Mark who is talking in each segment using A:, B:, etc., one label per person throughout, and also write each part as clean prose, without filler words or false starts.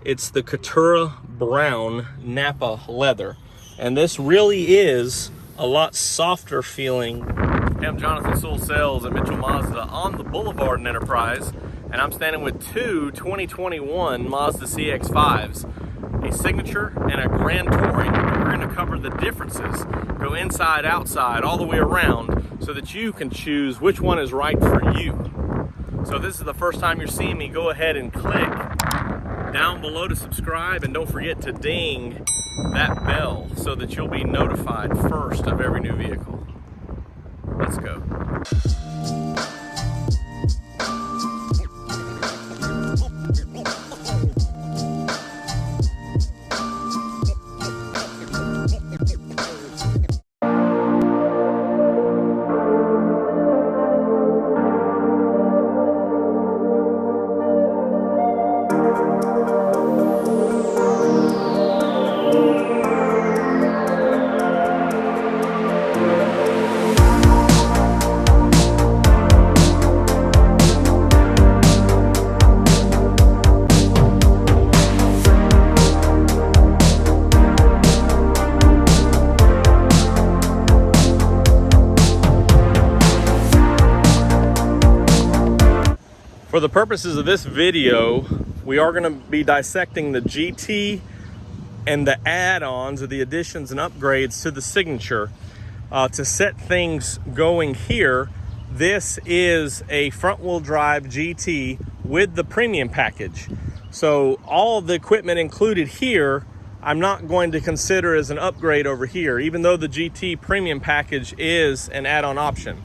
A: It's the Katura Brown Napa leather. And this really is a lot softer feeling. Hey, I'm Jonathan Sewell Sales at Mitchell Mazda on the Boulevard in Enterprise. And I'm standing with two 2021 Mazda CX-5s, a Signature and a Grand Touring. And we're going to cover the differences, go inside, outside, all the way around, so that you can choose which one is right for you. So if this is the first time you're seeing me, go ahead and click down below to subscribe, and don't forget to ding that bell so that you'll be notified first of every new vehicle. Let's go. For the purposes of this video, we are going to be dissecting the GT and the add-ons or the additions and upgrades to the Signature. To set things going here, this is a front-wheel drive GT with the premium package. So all of the equipment included here, I'm not going to consider as an upgrade over here, even though the GT premium package is an add-on option.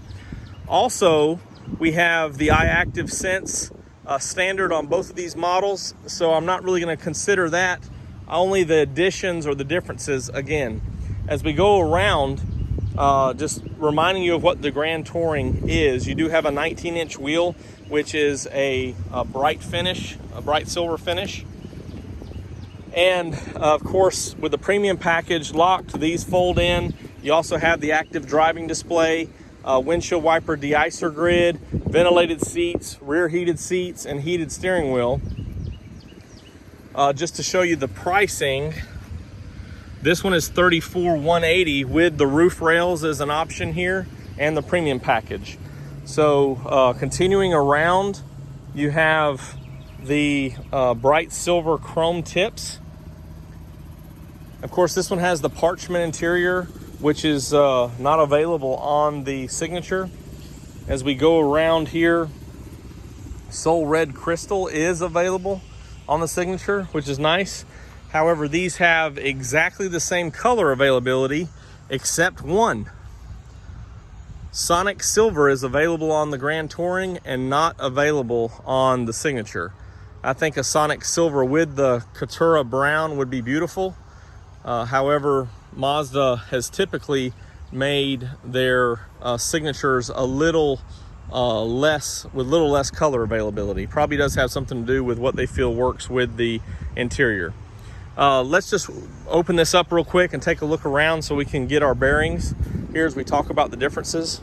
A: Also, we have the iActive Sense standard on both of these models, so I'm not really going to consider that. Only the additions or the differences again. As we go around, just reminding you of what the Grand Touring is. You do have a 19-inch wheel, which is a bright finish, a bright silver finish. And of course, with the premium package locked, these fold in. You also have the active driving display, windshield wiper de-icer grid, ventilated seats, rear heated seats, and heated steering wheel. Just to show you the pricing, this one is $34,180 with the roof rails as an option here and the premium package. So continuing around, you have the bright silver chrome tips. Of course, this one has the parchment interior, which is not available on the Signature. As we go around here, Soul Red Crystal is available on the Signature, which is nice. However, these have exactly the same color availability except one. Sonic Silver is available on the Grand Touring and not available on the Signature. I think a Sonic Silver with the Katura Brown would be beautiful. However, Mazda has typically made their Signatures a little less color availability. Probably does have something to do with what they feel works with the interior. Let's just open this up real quick and take a look around so we can get our bearings here as we talk about the differences.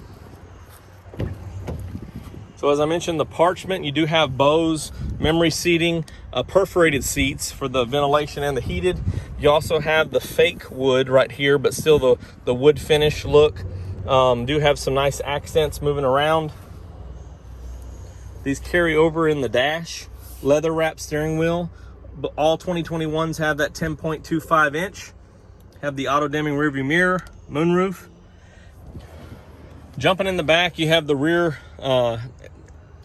A: So as I mentioned, the parchment, you do have Bose memory seating, perforated seats for the ventilation and the heated. You also have the fake wood right here, but still the wood finish look. Do have some nice accents moving around. These carry over in the dash, leather wrap steering wheel. But all 2021s have that 10.25 inch. Have the auto dimming rearview mirror, moonroof. Jumping in the back, you have the rear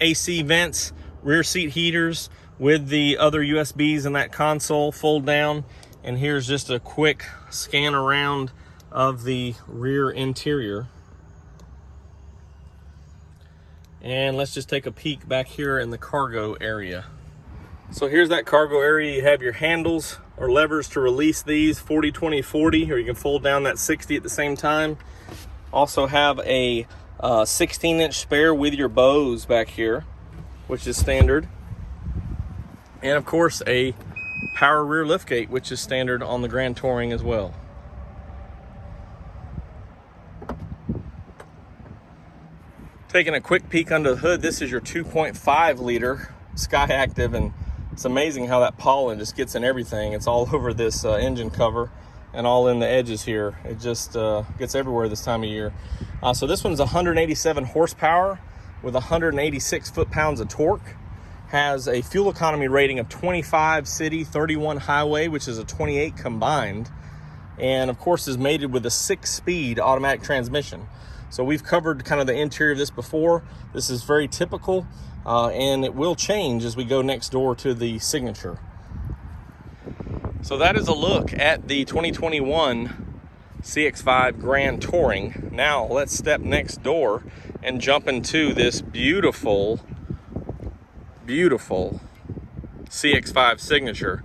A: AC vents, rear seat heaters with the other USBs in that console, fold down. And here's just a quick scan around of the rear interior. And let's just take a peek back here in the cargo area. So here's that cargo area. You have your handles or levers to release these, 40, 20, 40, or you can fold down that 60 at the same time. Also have a 16-inch spare with your Bose back here, which is standard. And of course, a power rear liftgate, which is standard on the Grand Touring as well. Taking a quick peek under the hood, this is your 2.5 liter Sky Active and It's amazing how that pollen just gets in everything. It's all over this engine cover and all in the edges here. It just gets everywhere this time of year. So this one's 187 horsepower with 186 foot-pounds of torque. Has a fuel economy rating of 25 city, 31 highway, which is a 28 combined. And of course is mated with a 6-speed automatic transmission. So we've covered kind of the interior of this before. This is very typical, and it will change as we go next door to the Signature. So that is a look at the 2021 CX-5 Grand Touring. Now let's step next door and jump into this beautiful CX-5 Signature.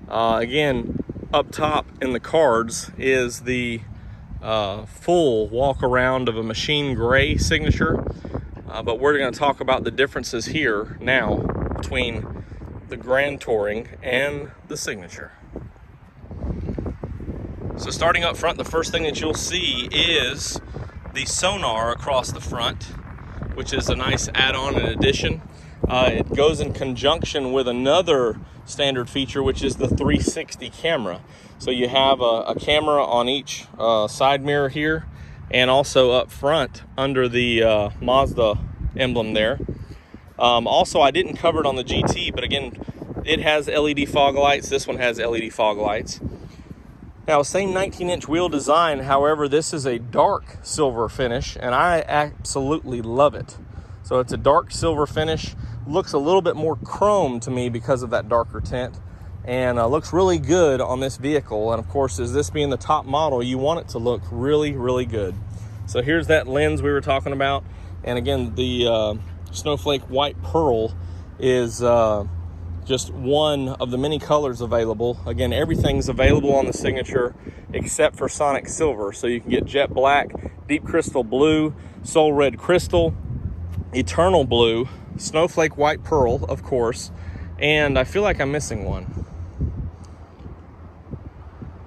A: Again, up top in the cards is the full walk around of a machine gray Signature, but we're going to talk about the differences here now between the Grand Touring and the Signature. So starting up front, the first thing that you'll see is the sonar across the front, which is a nice add-on and addition. It goes in conjunction with another standard feature, which is the 360 camera. So you have a camera on each side mirror here, and also up front under the Mazda emblem there. Also, I didn't cover it on the GT, but again, it has LED fog lights. This one has LED fog lights. Now, same 19-inch wheel design. However, this is a dark silver finish, and I absolutely love it. So it's a dark silver finish. Looks a little bit more chrome to me because of that darker tint, and looks really good on this vehicle. And of course, as this being the top model, you want it to look really, really good. So here's that lens we were talking about. And again, the snowflake white pearl is just one of the many colors available. Again, everything's available on the Signature except for Sonic Silver. So you can get jet black, deep crystal blue, soul red crystal, eternal blue, snowflake white pearl, of course, and I feel like I'm missing one.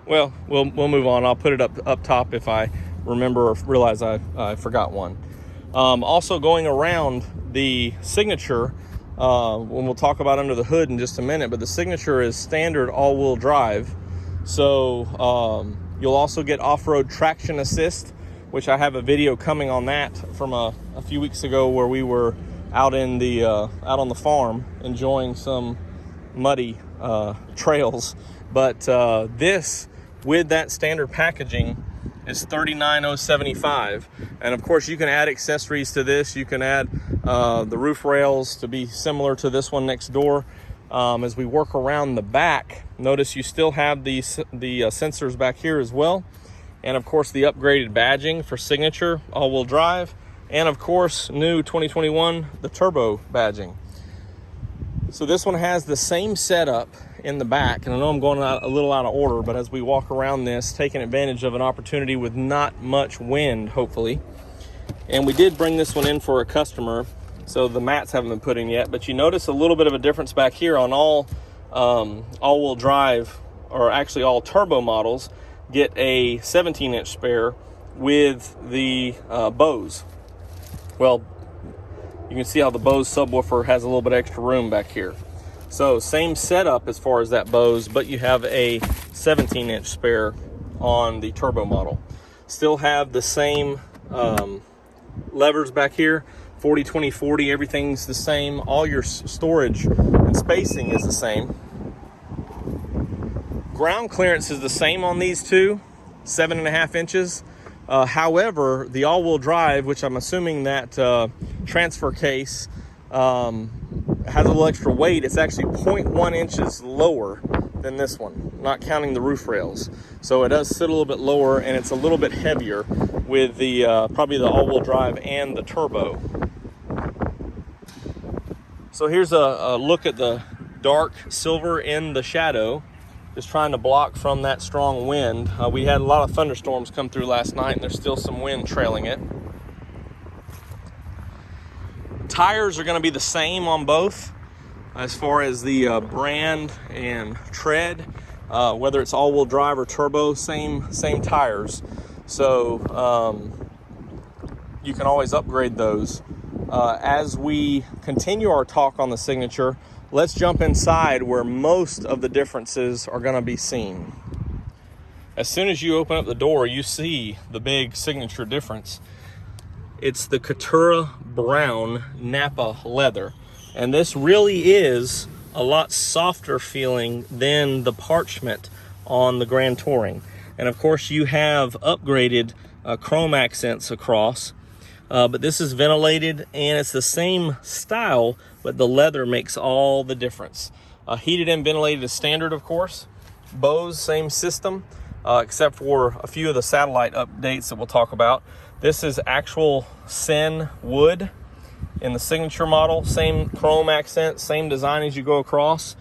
A: Well, we'll move on. I'll put it up top if I remember or realize I forgot one. Also going around the Signature, when we'll talk about under the hood in just a minute, but the Signature is standard all-wheel drive. So you'll also get off-road traction assist, which I have a video coming on that from a few weeks ago where we were out in the out on the farm enjoying some muddy trails. But this, with that standard packaging, is $39,075, and of course you can add accessories to this. You can add the roof rails to be similar to this one next door. As we work around the back, notice you still have the sensors back here as well, and of course the upgraded badging for Signature all-wheel drive, and of course new 2021 the turbo badging. So this one has the same setup in the back, and I know I'm going a little out of order, but as we walk around this, taking advantage of an opportunity with not much wind, hopefully. And we did bring this one in for a customer, so the mats haven't been put in yet, but you notice a little bit of a difference back here on all-wheel drive, or actually all turbo models, get a 17-inch spare with the Bose. Well, you can see how the Bose subwoofer has a little bit extra room back here. So same setup as far as that Bose, but you have a 17-inch spare on the turbo model. Still have the same levers back here, 40, 20, 40, everything's the same. All your storage and spacing is the same. Ground clearance is the same on these two, 7.5 inches. However, the all-wheel drive, which I'm assuming that transfer case has a little extra weight, it's actually 0.1 inches lower than this one, not counting the roof rails. So it does sit a little bit lower, and it's a little bit heavier with the probably the all-wheel drive and the turbo. So here's a look at the dark silver in the shadow, just trying to block from that strong wind. We had a lot of thunderstorms come through last night, and there's still some wind trailing it. Tires are going to be the same on both as far as the brand and tread, whether it's all-wheel drive or turbo, same tires. So you can always upgrade those. As we continue our talk on the Signature, let's jump inside where most of the differences are going to be seen. As soon as you open up the door, you see the big signature difference. It's the Couture Brown Napa leather. And this really is a lot softer feeling than the parchment on the Grand Touring. And of course you have upgraded chrome accents across, but this is ventilated and it's the same style, but the leather makes all the difference. Heated and ventilated is standard, of course. Bose, same system, except for a few of the satellite updates that we'll talk about. This is actual Sen wood in the signature model, same chrome accent, same design as you go across.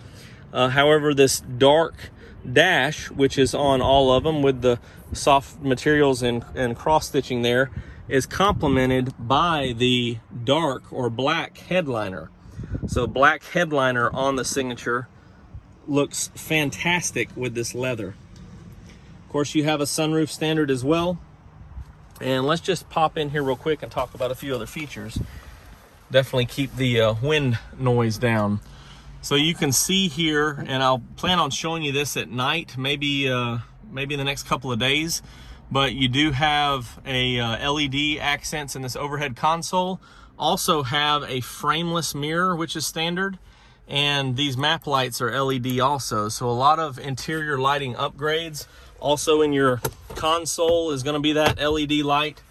A: However, this dark dash, which is on all of them with the soft materials and cross stitching there, is complemented by the dark or black headliner. So black headliner on the signature looks fantastic with this leather. Of course, you have a sunroof standard as well. And let's just pop in here real quick and talk about a few other features. Definitely keep the wind noise down. So you can see here, and I'll plan on showing you this at night, maybe in the next couple of days, but you do have a LED accents in this overhead console. Also have a frameless mirror, which is standard, and these map lights are LED also. So a lot of interior lighting upgrades. Also in your console is going to be that LED light,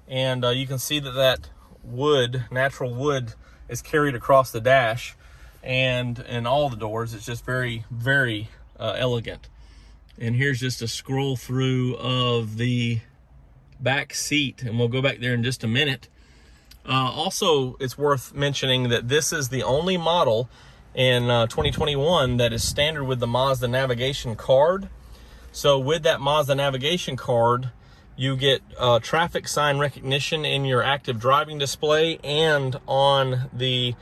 A: and you can see that wood, natural wood, is carried across the dash and in all the doors. It's just very, very elegant. And here's just a scroll through of the back seat, and we'll go back there in just a minute. Also, it's worth mentioning that this is the only model in 2021 that is standard with the Mazda navigation card. So with that Mazda navigation card, you get traffic sign recognition in your active driving display and on the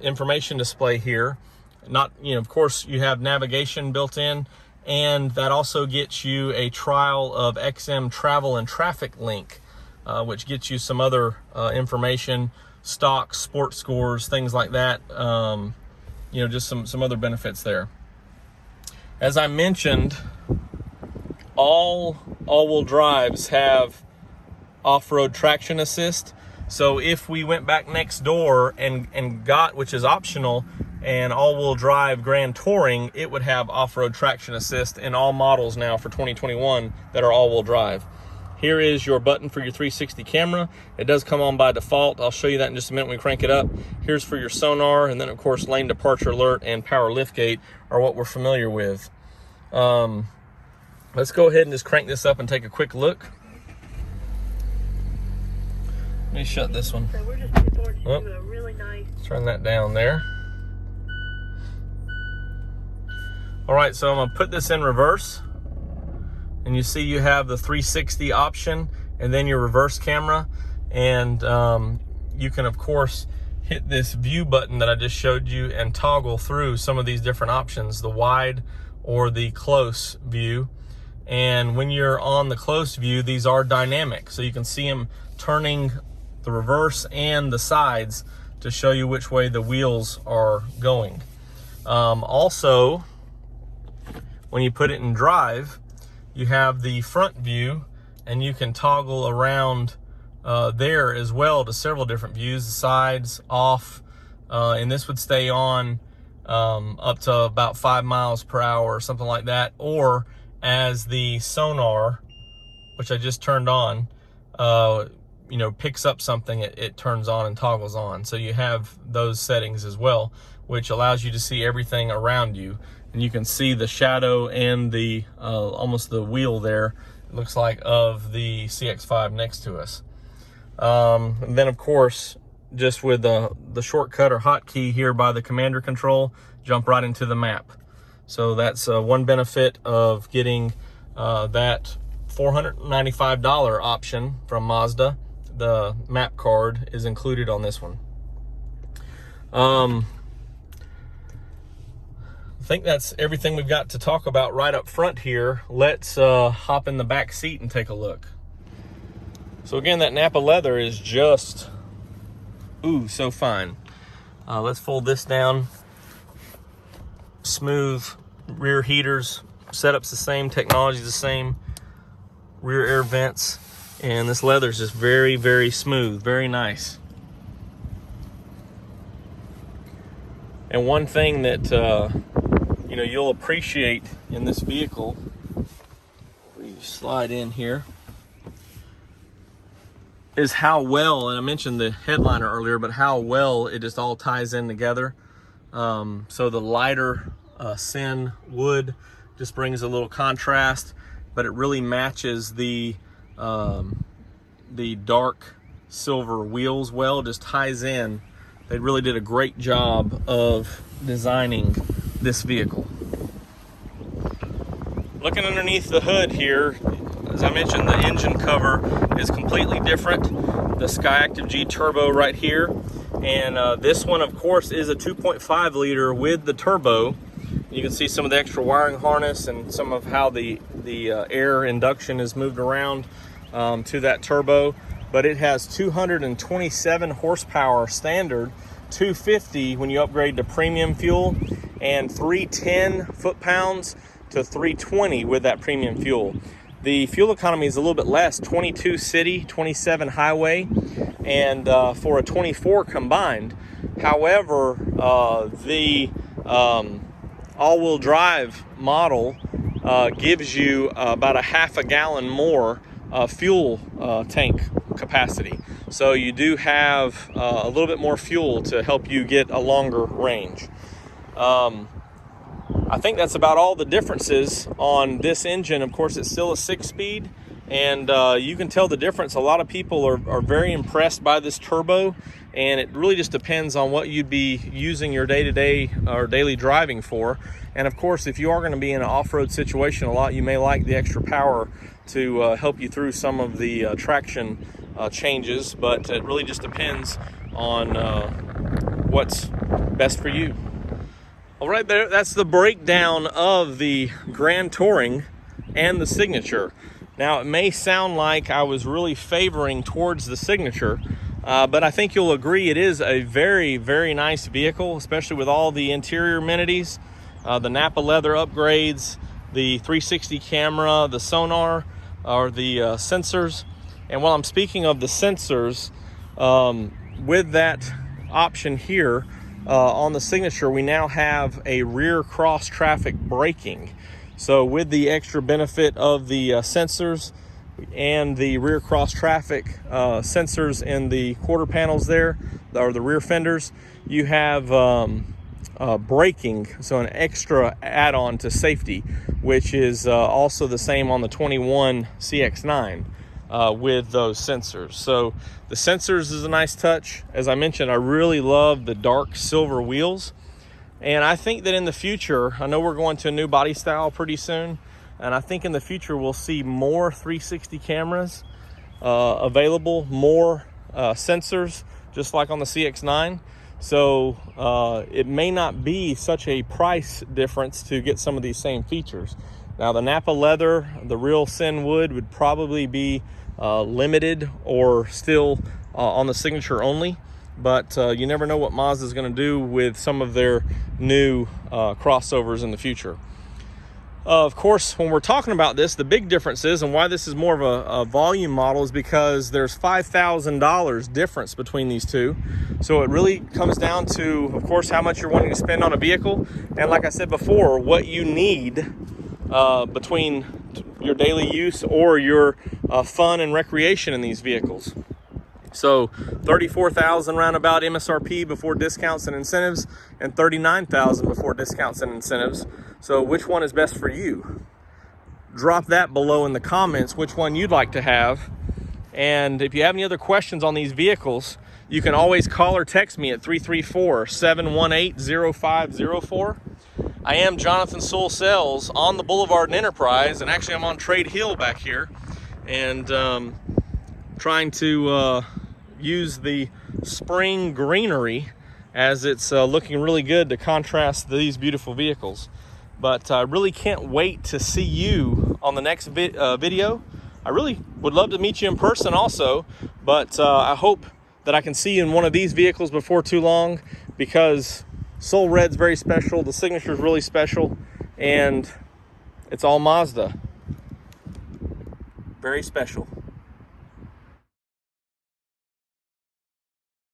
A: information display here. Of course, you have navigation built in, and that also gets you a trial of XM Travel and Traffic Link, which gets you some other information, stocks, sports scores, things like that. Just some other benefits there. As I mentioned, all-wheel drives have off-road traction assist. So if we went back next door and got, which is optional, an all-wheel drive Grand Touring, it would have off-road traction assist in all models now for 2021 that are all-wheel drive. Here is your button for your 360 camera. It does come on by default. I'll show you that in just a minute when we crank it up. Here's for your sonar, and then of course lane departure alert and power liftgate are what we're familiar with. Let's go ahead and just crank this up and take a quick look. Let me shut this one.
B: So we're just looking forward to a really nice.
A: Turn that down there. All right, so I'm gonna put this in reverse. And you see you have the 360 option and then your reverse camera. And you can, of course, hit this view button that I just showed you and toggle through some of these different options, the wide or the close view. And when you're on the close view, these are dynamic. So you can see them turning the reverse and the sides to show you which way the wheels are going. Also, when you put it in drive, you have the front view, and you can toggle around there as well to several different views, the sides, off, and this would stay on up to about 5 miles per hour or something like that. Or as the sonar, which I just turned on, picks up something, it turns on and toggles on. So you have those settings as well, which allows you to see everything around you. And you can see the shadow and the almost the wheel there, it looks like, of the CX-5 next to us. And then of course, just with the shortcut or hotkey here by the commander control, jump right into the map. So that's one benefit of getting that $495 option from Mazda. The map card is included on this one. I think that's everything we've got to talk about right up front here. Let's hop in the back seat and take a look. So again, that Napa leather is just, so fine. Let's fold this down. smooth rear heaters. Setup's the same, technology's the same. Rear air vents, and this leather's just very, very smooth, very nice. And one thing that you know, you'll appreciate in this vehicle, we slide in here, is how well, and I mentioned the headliner earlier, but how well it just all ties in together. So the lighter sin wood just brings a little contrast, but it really matches the dark silver wheels well, just ties in. They really did a great job of designing this vehicle. Looking underneath the hood here, as I mentioned, the engine cover is completely different. The Skyactiv G Turbo right here. And this one, of course, is a 2.5 liter with the turbo. You can see some of the extra wiring harness and some of how the air induction is moved around to that turbo. But it has 227 horsepower standard, 250 when you upgrade to premium fuel, and 310 foot-pounds to 320 with that premium fuel. The fuel economy is a little bit less, 22 city, 27 highway, and for a 24 combined. However, the all-wheel drive model gives you about a half a gallon more fuel tank capacity. So you do have a little bit more fuel to help you get a longer range. I think that's about all the differences on this engine. Of course, it's still a 6-speed, and you can tell the difference. A lot of people are very impressed by this turbo, and it really just depends on what you'd be using your day-to-day or daily driving for. And of course, if you are going to be in an off-road situation a lot, you may like the extra power to help you through some of the traction changes, but it really just depends on what's best for you. All right, there, that's the breakdown of the Grand Touring and the Signature. Now, it may sound like I was really favoring towards the Signature, but I think you'll agree it is a very, very nice vehicle, especially with all the interior amenities, the Napa leather upgrades, the 360 camera, the sonar, or the sensors. And while I'm speaking of the sensors, with that option here, on the Signature, we now have a rear cross traffic braking. So with the extra benefit of the sensors and the rear cross traffic sensors in the quarter panels there, or the rear fenders, you have braking, so an extra add-on to safety, which is also the same on the 21 CX-9. With those sensors. So the sensors is a nice touch. As I mentioned, I really love the dark silver wheels, and I think that in the future, I know we're going to a new body style pretty soon, and I think in the future we'll see more 360 cameras available, more sensors, just like on the CX-9. So it may not be such a price difference to get some of these same features. Now, the Napa leather, the real sin wood, would probably be limited or still on the Signature only, but you never know what Mazda is going to do with some of their new crossovers in the future. Of course, when we're talking about this, the big difference is, and why this is more of a volume model, is because there's $5,000 difference between these two. So it really comes down to, of course, how much you're wanting to spend on a vehicle, and like I said before, what you need between your daily use or your fun and recreation in these vehicles. So $34,000 roundabout MSRP before discounts and incentives, and $39,000 before discounts and incentives. So which one is best for you? Drop that below in the comments, which one you'd like to have. And if you have any other questions on these vehicles, you can always call or text me at 334-718-0504. I am Jonathan Sewell Sales on the Boulevard in Enterprise, and actually I'm on Trade Hill back here, and trying to use the spring greenery as it's looking really good to contrast these beautiful vehicles. But I really can't wait to see you on the next video. I really would love to meet you in person also, but I hope that I can see you in one of these vehicles before too long, because Soul Red's very special. The Signature's really special. And it's all Mazda. Very special.